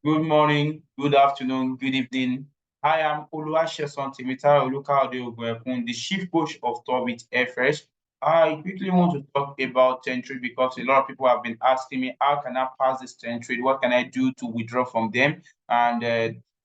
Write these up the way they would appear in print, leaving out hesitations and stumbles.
Good morning, good afternoon, good evening. I am Oluwasesan Temitayo Olukaode, the chief coach of Torbit FS. I quickly want to talk about Tentrade because a lot of people have been asking me, how can I pass this Tentrade? What can I do to withdraw from them? And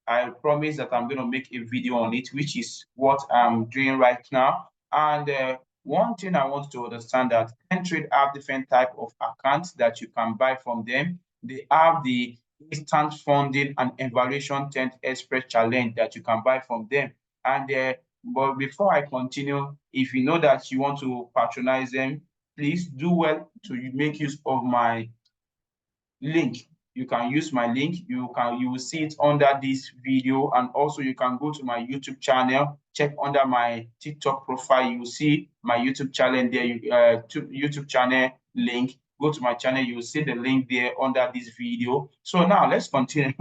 I promise that I'm going to make a video on it, which is what I'm doing right now. And one thing I want to understand that Tentrade have different type of accounts that you can buy from them. They have the instant funding and evaluation 10th express challenge that you can buy from them. And but before I continue, if you know that you want to patronize them, please do well to make use of my link. You can use my link. You will see it under this video, and also you can go to my YouTube channel, check under my TikTok profile. You will see my YouTube channel there. YouTube channel link. Go to my channel. You will see the link there under this video. So now let's continue.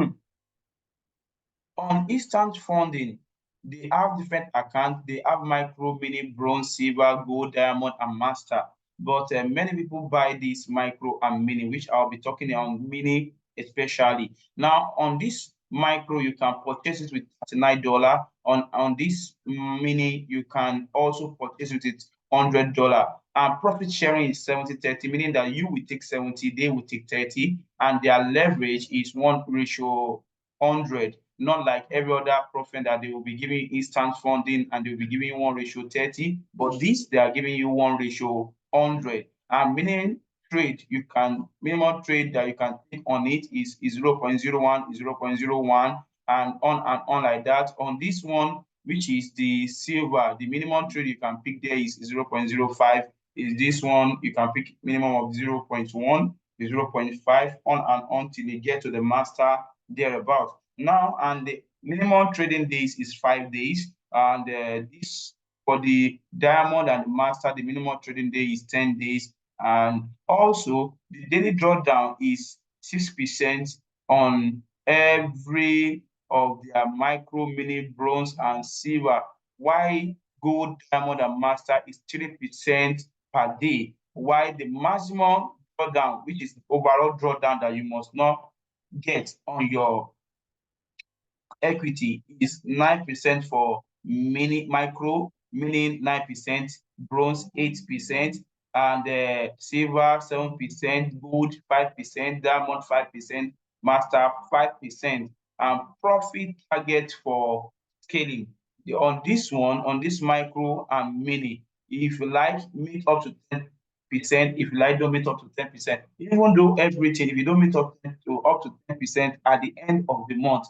On instant funding, they have different accounts. They have micro, mini, bronze, silver, gold, diamond, and master. But many people buy this micro and mini, which I'll be talking on mini especially. Now, on this micro, you can purchase it with $39. On this mini, you can also purchase it with $100. And profit sharing is 70-30, meaning that you will take 70, they will take 30, and their leverage is 1:100. Not like every other profit that they will be giving instant funding and they will be giving you 1:30, but this they are giving you 1:100. And minimum trade that you can take on it is 0.01, 0.01, and on like that. On this one, which is the silver, the minimum trade you can pick there is 0.05. Is this one you can pick minimum of 0.1, 0.5, on and on till you get to the master thereabout. Now, and the minimum trading days is 5 days, and this for the diamond and the master, the minimum trading day is 10 days, and also the daily drawdown is 6% on every of their micro, mini, bronze, and silver. While gold, diamond, and master is 3% per day. While the maximum drawdown, which is the overall drawdown that you must not get on your equity, is 9% for micro, meaning 9%, bronze 8%, and silver 7%, gold 5%, diamond 5%, master 5%, and profit target for scaling. On this one, on this micro and mini, if you like, meet up to 10%. If you like, don't meet up to 10%. Even though everything, if you don't meet up to 10% at the end of the month,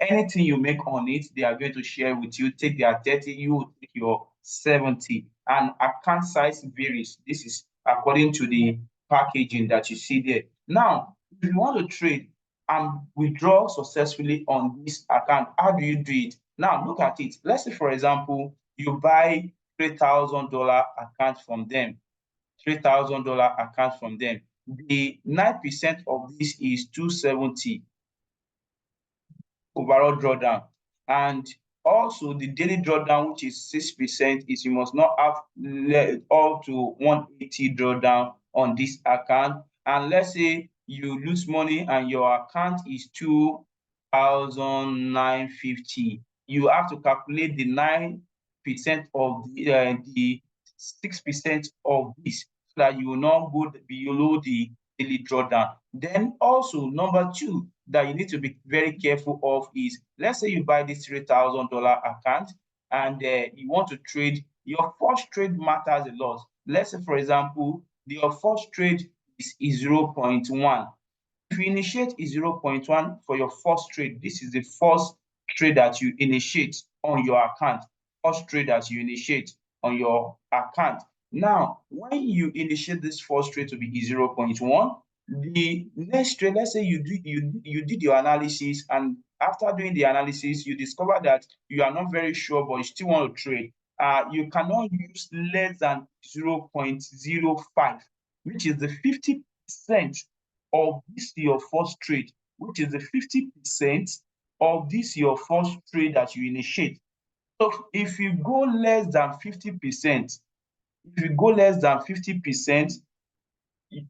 anything you make on it, they are going to share with you. Take their 30, you will take your 70. And account size varies. This is according to the packaging that you see there. Now, if you want to trade and withdraw successfully on this account, how do you do it? Now, look at it. Let's say, for example, you buy $3,000 account from them. $3,000 account from them. The 9% of this is 270 overall drawdown. And also the daily drawdown, which is 6%, is you must not have up to 180 drawdown on this account. And let's say you lose money and your account is 2,950. You have to calculate the 9% of the 6% of this, so that you will not go below the daily drawdown. Then also number two that you need to be very careful of is, let's say you buy this $3,000 account and you want to trade. Your first trade matters a lot. Let's say, for example, your first trade is 0.1. If you initiate is 0.1 for your first trade, this is the first trade that you initiate on your account. First trade that you initiate on your account. Now, when you initiate this first trade to be 0.1, the next trade, let's say you did your analysis, and after doing the analysis, you discover that you are not very sure, but you still want to trade. You cannot use less than 0.05, which is the 50% of this your first trade, which is the 50% of this your first trade that you initiate. So if you go less than 50%,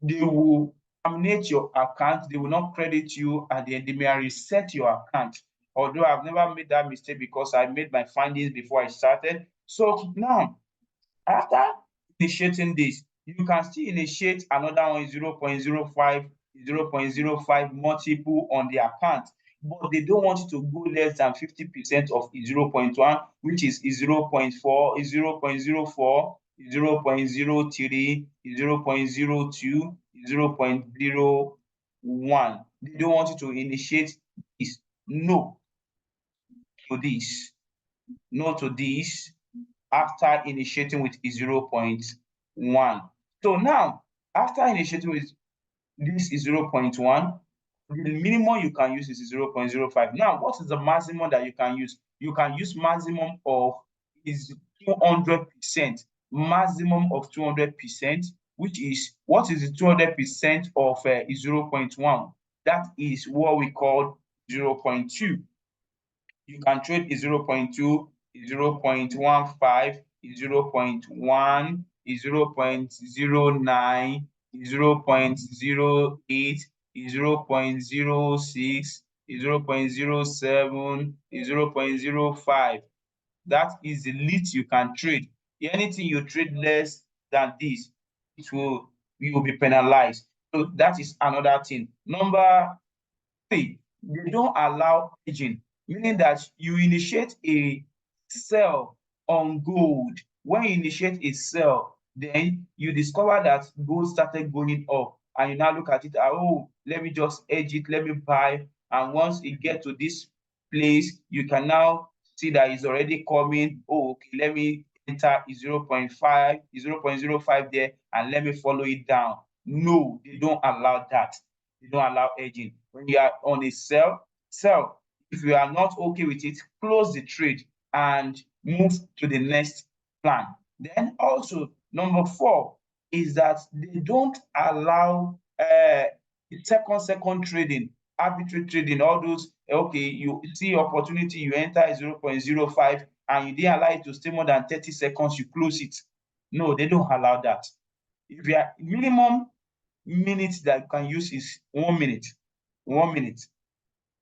they will terminate your account. They will not credit you, and then they may reset your account. Although I've never made that mistake because I made my findings before I started. So now, after initiating this, you can still initiate another one, 0.05, 0.05 multiple on the account, but they don't want you to go less than 50% of 0.1, which is 0.4, 0.04, 0.03, 0.02, 0.01. They don't want you to initiate this. No to this. No to this after initiating with 0.1. So now, after initiating with this is 0.1, the minimum you can use is 0.05. Now, what is the maximum that you can use? You can use maximum of is 200%, maximum of 200%, which is, what is the 200% of 0.1? That is what we call 0.2. You can trade a 0.2, a 0.15, a 0.1, a 0.09, a 0.08, a 0.06, a 0.07, a 0.05. That is the least you can trade. Anything you trade less than this, you will be penalized. So that is another thing. Number 3, they don't allow hedging, meaning that you initiate a sell on gold. When you initiate a sell, then you discover that gold started going up, and you now look at it, oh, let me just hedge it, let me buy. And once it gets to this place, you can now see that it's already coming. Oh, okay, let me enter 0.5, 0.05 there, and let me follow it down. No, they don't allow that. They don't allow hedging. When you are on a sell. If you are not okay with it, close the trade and move to the next plan. Then also, number 4 is that they don't allow second trading, arbitrary trading, all those, okay, you see opportunity, you enter 0.05 and you didn't allow it to stay more than 30 seconds, you close it. No, they don't allow that. If you are minimum minutes that you can use is 1 minute. 1 minute.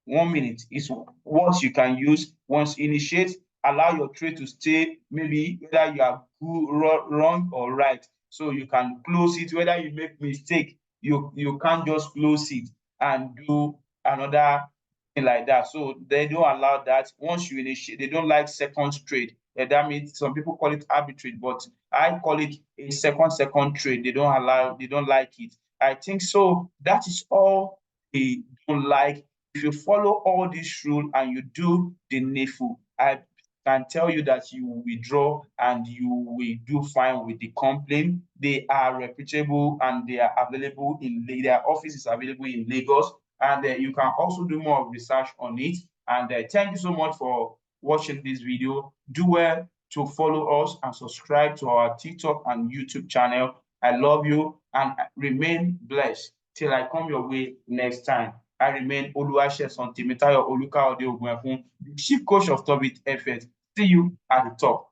1 minute is what you can use. Once you initiate, allow your trade to stay, maybe whether you are good, wrong or right. So you can close it. Whether you make mistake, you can't just close it and do another thing like that. So they don't allow that. Once you initiate, they don't like second trade. That means some people call it arbitrage, but I call it a second trade. They don't allow, they don't like it. I think so. That is all they don't like. If you follow all these rules and you do the needful, I can tell you that you will withdraw and you will do fine with the complaint. They are reputable and they are available in their office is available in Lagos, and you can also do more research on it. And thank you so much for watching this video. Do well to follow us and subscribe to our TikTok and YouTube channel. I love you and remain blessed till I come your way next time. I remain Oluwasesan Temitayo Olukaode Ogunekun, the chief coach of Top It Effort. See you at the top.